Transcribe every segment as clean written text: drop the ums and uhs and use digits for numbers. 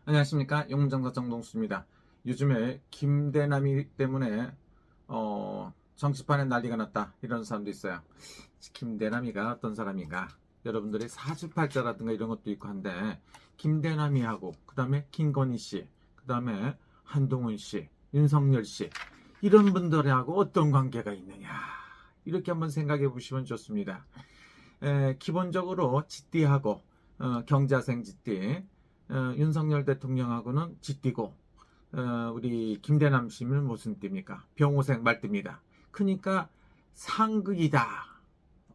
안녕하십니까, 용문정사 정동수입니다. 요즘에 김대남이 때문에 정치판에 난리가 났다 이런 사람도 있어요. 김대남이가 어떤 사람인가, 여러분들이 사주팔자라든가 이런 것도 있고 한데, 김대남이하고 그 다음에 김건희씨, 그 다음에 한동훈씨, 윤석열씨, 이런 분들하고 어떤 관계가 있느냐, 이렇게 한번 생각해 보시면 좋습니다. 기본적으로 쥐띠하고 경자생 쥐띠, 윤석열 대통령하고는 쥐띠고, 우리 김대남 씨는 무슨 띠입니까? 병호생 말띠입니다. 그러니까 상극이다,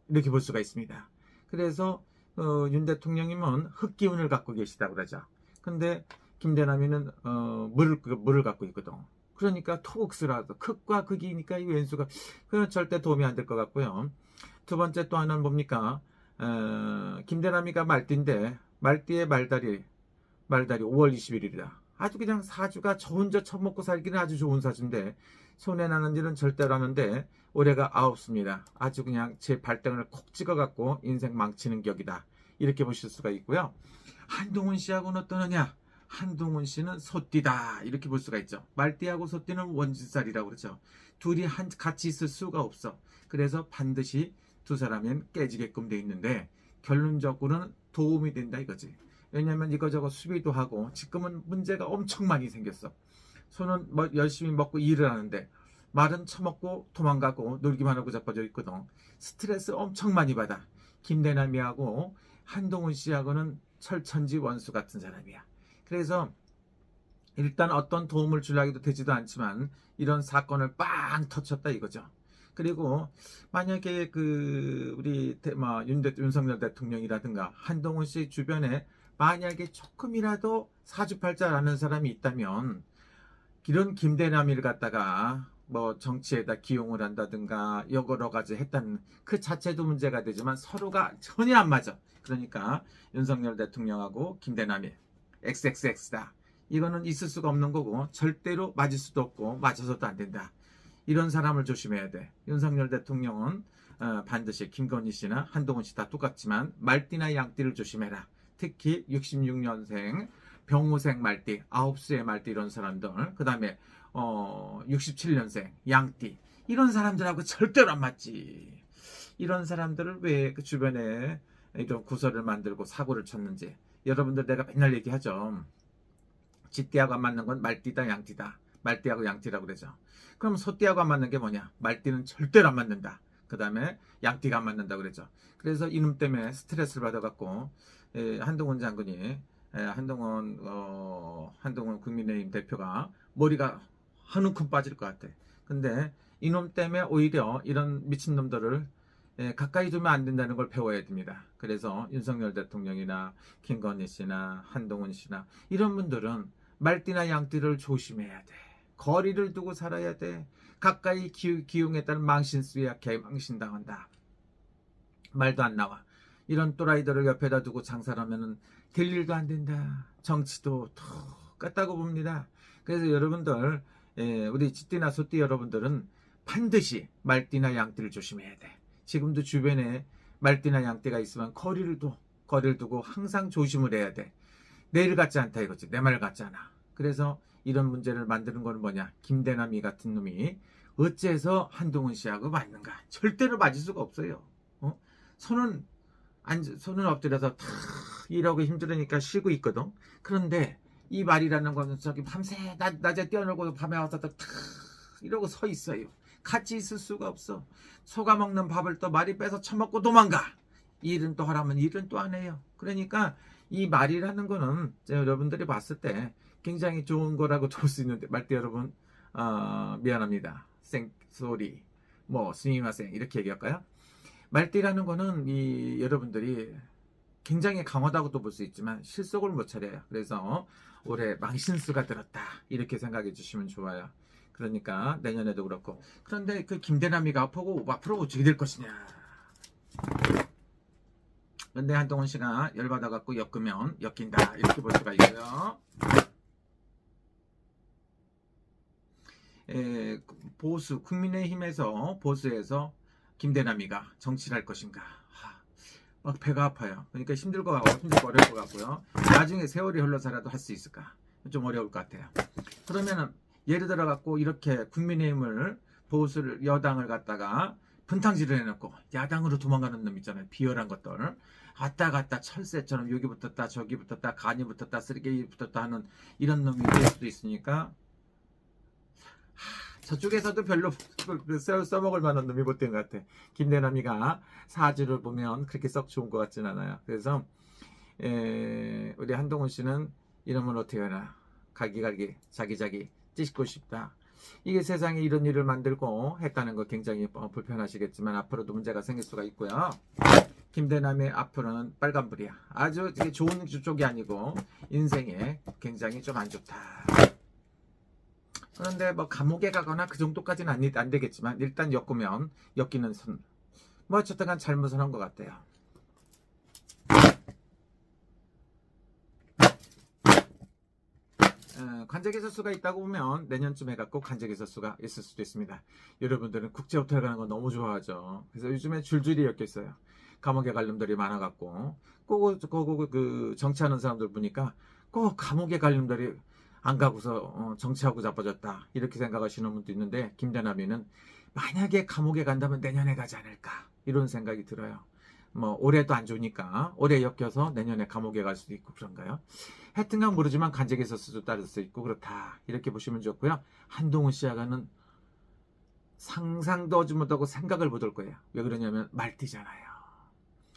이렇게 볼 수가 있습니다. 그래서 윤 대통령님은 흙기운을 갖고 계시다고 그러죠. 근데 김대남이는 물을 갖고 있거든. 그러니까 토극스라도 극과 극이니까 이 왼수가 절대 도움이 안 될 것 같고요. 두 번째 또 하나는 뭡니까? 김대남이가 말띠인데, 말띠의 말달이 5월 21일이다. 아주 그냥 사주가 저 혼자 처먹고 살기는 아주 좋은 사주인데, 손해나는 일은 절대로 하는데 올해가 아홉습니다. 아주 그냥 제 발등을 콕 찍어갖고 인생 망치는 격이다, 이렇게 보실 수가 있고요. 한동훈 씨하고는 어떠느냐? 한동훈 씨는 소띠다, 이렇게 볼 수가 있죠. 말띠하고 소띠는 원진살이라고 그러죠. 둘이 같이 있을 수가 없어. 그래서 반드시 두 사람은 깨지게끔 돼 있는데, 결론적으로는 도움이 된다 이거지. 왜냐면 이거저거 수비도 하고, 지금은 문제가 엄청 많이 생겼어. 손은 열심히 먹고 일을 하는데 말은 처먹고 도망가고 놀기만 하고 자빠져 있거든. 스트레스 엄청 많이 받아. 김대남이하고 한동훈 씨하고는 철천지 원수 같은 사람이야. 그래서 일단 어떤 도움을 주려고 되지도 않지만 이런 사건을 빵 터쳤다 이거죠. 그리고 만약에 우리 윤석열 대통령이라든가 한동훈 씨 주변에 만약에 조금이라도 사주팔자라는 사람이 있다면, 이런 김대남이를 갖다가 정치에다 기용을 한다든가 여러 가지 했다는 그 자체도 문제가 되지만 서로가 전혀 안 맞아. 그러니까 윤석열 대통령하고 김대남이 XXX다, 이거는 있을 수가 없는 거고, 절대로 맞을 수도 없고 맞아서도 안 된다. 이런 사람을 조심해야 돼. 윤석열 대통령은 반드시 김건희 씨나 한동훈 씨 다 똑같지만 말띠나 양띠를 조심해라. 특히 66년생 병호생 말띠, 9수의 말띠, 이런 사람들, 그 다음에 67년생 양띠, 이런 사람들하고 절대로 안 맞지. 이런 사람들을 왜 그 주변에 이런 구설을 만들고 사고를 쳤는지, 여러분들 내가 맨날 얘기하죠. 쥐띠하고 안 맞는 건 말띠다 양띠다, 말띠하고 양띠라고 그러죠. 그럼 소띠하고 안 맞는 게 뭐냐? 말띠는 절대로 안 맞는다. 그 다음에 양띠가 안 맞는다 그러죠. 그래서 이놈 때문에 스트레스를 받아갖고 한동훈 장군이, 한동훈 국민의힘 대표가 머리가 한 움큼 빠질 것 같아. 근데 이놈 때문에 오히려 이런 미친놈들을 가까이 두면 안 된다는 걸 배워야 됩니다. 그래서 윤석열 대통령이나 김건희 씨나 한동훈 씨나 이런 분들은 말띠나 양띠를 조심해야 돼. 거리를 두고 살아야 돼. 가까이 기용했다는 망신수야 개망신당한다. 말도 안 나와. 이런 또라이들을 옆에다 두고 장사를 하면은 될 일도 안 된다. 정치도 똑같다고 봅니다. 그래서 여러분들, 우리 쥐띠나 소띠 여러분들은 반드시 말띠나 양띠를 조심해야 돼. 지금도 주변에 말띠나 양띠가 있으면 거리를 두고 항상 조심을 해야 돼. 내일 같지 않다 이거지. 내 말 같지 않아. 그래서 이런 문제를 만드는 건 뭐냐? 김대남이 같은 놈이 어째서 한동훈 씨하고 맞는가? 절대로 맞을 수가 없어요. 손은 손은 엎드려서 탁 일하고 힘들으니까 쉬고 있거든. 그런데 이 말이라는 거는 저기 밤새 낮에 뛰어놀고 밤에 와서 탁 이러고 서 있어요. 같이 있을 수가 없어. 소가 먹는 밥을 또 말이 뺏어 처먹고 도망가. 일은 또 하라면 일은 또 안 해요. 그러니까 이 말이라는 거는 여러분들이 봤을 때 굉장히 좋은 거라고 볼 수 있는데, 말때 여러분, 미안합니다. 생소리, 스미마생, 이렇게 얘기할까요? 말띠라는 거는 여러분들이 굉장히 강하다고도 볼 수 있지만 실속을 못 차려요. 그래서 올해 망신수가 들었다, 이렇게 생각해 주시면 좋아요. 그러니까 내년에도 그렇고. 그런데 그 김대남이가 앞으로 어떻게 될 것이냐. 근데 한동훈 씨가 열받아갖고 엮으면 엮인다, 이렇게 볼 수가 있고요. 국민의힘에서 보수에서 김대남이가 정치를 할 것인가. 막 배가 아파요. 그러니까 힘들고 어려울 것 같고요. 나중에 세월이 흘러서라도 할 수 있을까? 좀 어려울 것 같아요. 그러면은 예를 들어 갖고 이렇게 국민의힘을 보수를 여당을 갖다가 분탕질을 해놓고 야당으로 도망가는 놈 있잖아요. 비열한 것들 왔다 갔다 철새처럼 여기 붙었다 저기 붙었다 간이 붙었다 쓰레기 붙었다 하는 이런 놈이 될 수도 있으니까 저쪽에서도 별로 써먹을 만한 놈이 못 된 것 같아. 김대남이가 사주를 보면 그렇게 썩 좋은 것 같진 않아요. 그래서 우리 한동훈 씨는 이러면 어떻게 하나 갈기 자기 찢고 싶다. 이게 세상에 이런 일을 만들고 했다는 거 굉장히 불편하시겠지만 앞으로도 문제가 생길 수가 있고요. 김대남의 앞으로는 빨간불이야. 아주 좋은 쪽이 아니고 인생에 굉장히 좀 안 좋다. 그런데 뭐 감옥에 가거나 그 정도까지는 안 되겠지만 일단 엮이는 선. 뭐 어쨌든 간 잘못을 한 것 같아요. 관제기설수가 있다고 보면 내년쯤에 갖고 관제기설수가 있을 수도 있습니다. 여러분들은 국제호텔 가는 거 너무 좋아하죠. 그래서 요즘에 줄줄이 엮여 있어요. 감옥에 갈 놈들이 많아갖고 꼭 그 정치하는 사람들 보니까 꼭 감옥에 갈 놈들이 안 가고서 정치하고 자빠졌다 이렇게 생각하시는 분도 있는데 김대남이는 만약에 감옥에 간다면 내년에 가지 않을까 이런 생각이 들어요. 뭐 올해도 안 좋으니까 올해 엮여서 내년에 감옥에 갈 수도 있고 그런가요? 하여튼간 모르지만 관직에서 수도 따를 수 있고 그렇다 이렇게 보시면 좋고요. 한동훈 씨하고는 상상도 하지 못하고 생각을 못 할 거예요. 왜 그러냐면 말띠잖아요.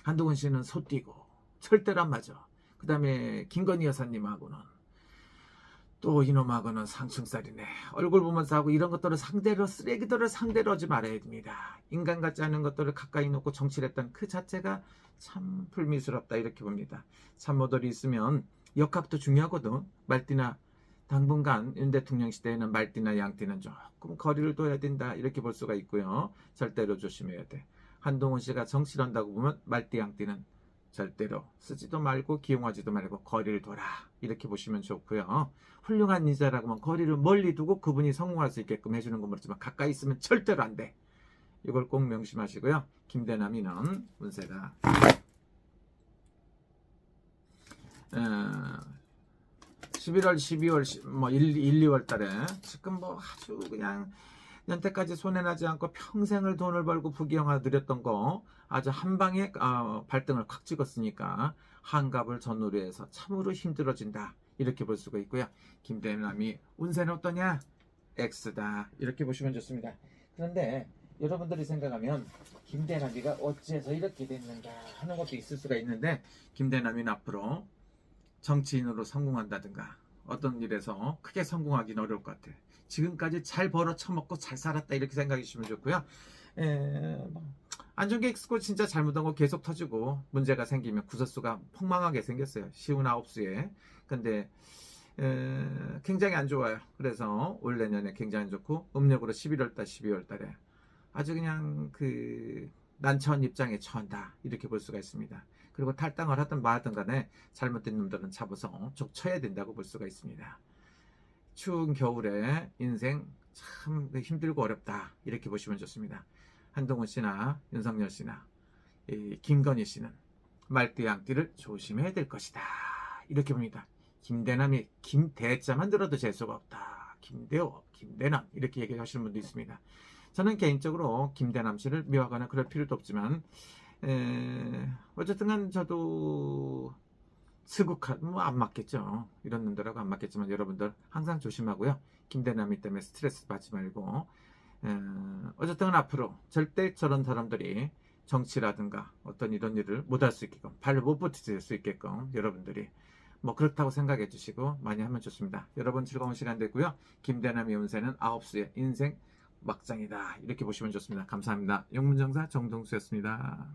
한동훈 씨는 소띠고 절대로 안 맞아. 그 다음에 김건희 여사님하고는 또 이놈하고는 상충살이네. 얼굴 보면서 하고 이런 것들을 상대로 쓰레기들을 상대로 하지 말아야 됩니다. 인간 같지 않은 것들을 가까이 놓고 정치를 했던 그 자체가 참 불미스럽다 이렇게 봅니다. 참모들이 있으면 역학도 중요하거든. 말띠나 당분간 윤 대통령 시대에는 말띠나 양띠는 조금 거리를 둬야 된다 이렇게 볼 수가 있고요. 절대로 조심해야 돼. 한동훈 씨가 정치를 한다고 보면 말띠 양띠는 절대로 쓰지도 말고 기용하지도 말고 거리를 둬라 이렇게 보시면 좋고요. 훌륭한 인사라고 하면 거리를 멀리 두고 그분이 성공할 수 있게끔 해주는 건 모르지만 가까이 있으면 절대로 안 돼. 이걸 꼭 명심하시고요. 김대남이는 운세가 11월, 12월, 뭐 1, 2월 달에 지금 뭐 아주 그냥 연태까지 손해나지 않고 평생을 돈을 벌고 부귀영화 누렸던 거 아주 한 방에 발등을 콱 찍었으니까 한갑을 전후로 해서 참으로 힘들어진다 이렇게 볼 수가 있고요. 김대남이 운세는 어떠냐? X다 이렇게 보시면 좋습니다. 그런데 여러분들이 생각하면 김대남이가 어째서 이렇게 됐는가 하는 것도 있을 수가 있는데 김대남이는 앞으로 정치인으로 성공한다든가 어떤 일에서 크게 성공하기는 어려울 것 같아요. 지금까지 잘 벌어 처먹고 잘 살았다 이렇게 생각해 주시면 좋고요. 안 좋은 게 있고 진짜 잘못한 거 계속 터지고 문제가 생기면 구설수가 폭망하게 생겼어요. 쉬운 9수에. 근데 굉장히 안 좋아요. 그래서 올 내년에 굉장히 안 좋고 음력으로 11월달 12월달에 아주 그냥 그 난처한 입장에 처한다 이렇게 볼 수가 있습니다. 그리고 탈당을 하든 마든 간에 잘못된 놈들은 잡아서 족쳐야 된다고 볼 수가 있습니다. 추운 겨울에 인생 참 힘들고 어렵다 이렇게 보시면 좋습니다. 한동훈 씨나 윤석열 씨나 김건희 씨는 말띠 양띠를 조심해야 될 것이다 이렇게 봅니다. 김대남이 김대자만 들어도 재수가 없다. 김대호, 김대남 이렇게 얘기하시는 분도 있습니다. 저는 개인적으로 김대남 씨를 미워하거나 그럴 필요도 없지만 어쨌든 간 저도 스국한 뭐 안 맞겠죠. 이런 놈들하고 안 맞겠지만 여러분들 항상 조심하고요. 김대남이 때문에 스트레스 받지 말고 어쨌든 앞으로 절대 저런 사람들이 정치라든가 어떤 이런 일을 못할 수 있게끔 발을 못 붙일 수 있게끔 여러분들이 뭐 그렇다고 생각해 주시고 많이 하면 좋습니다. 여러분 즐거운 시간 되고요. 김대남의 운세는 9수의 인생 막장이다 이렇게 보시면 좋습니다. 감사합니다. 영문정사 정동수였습니다.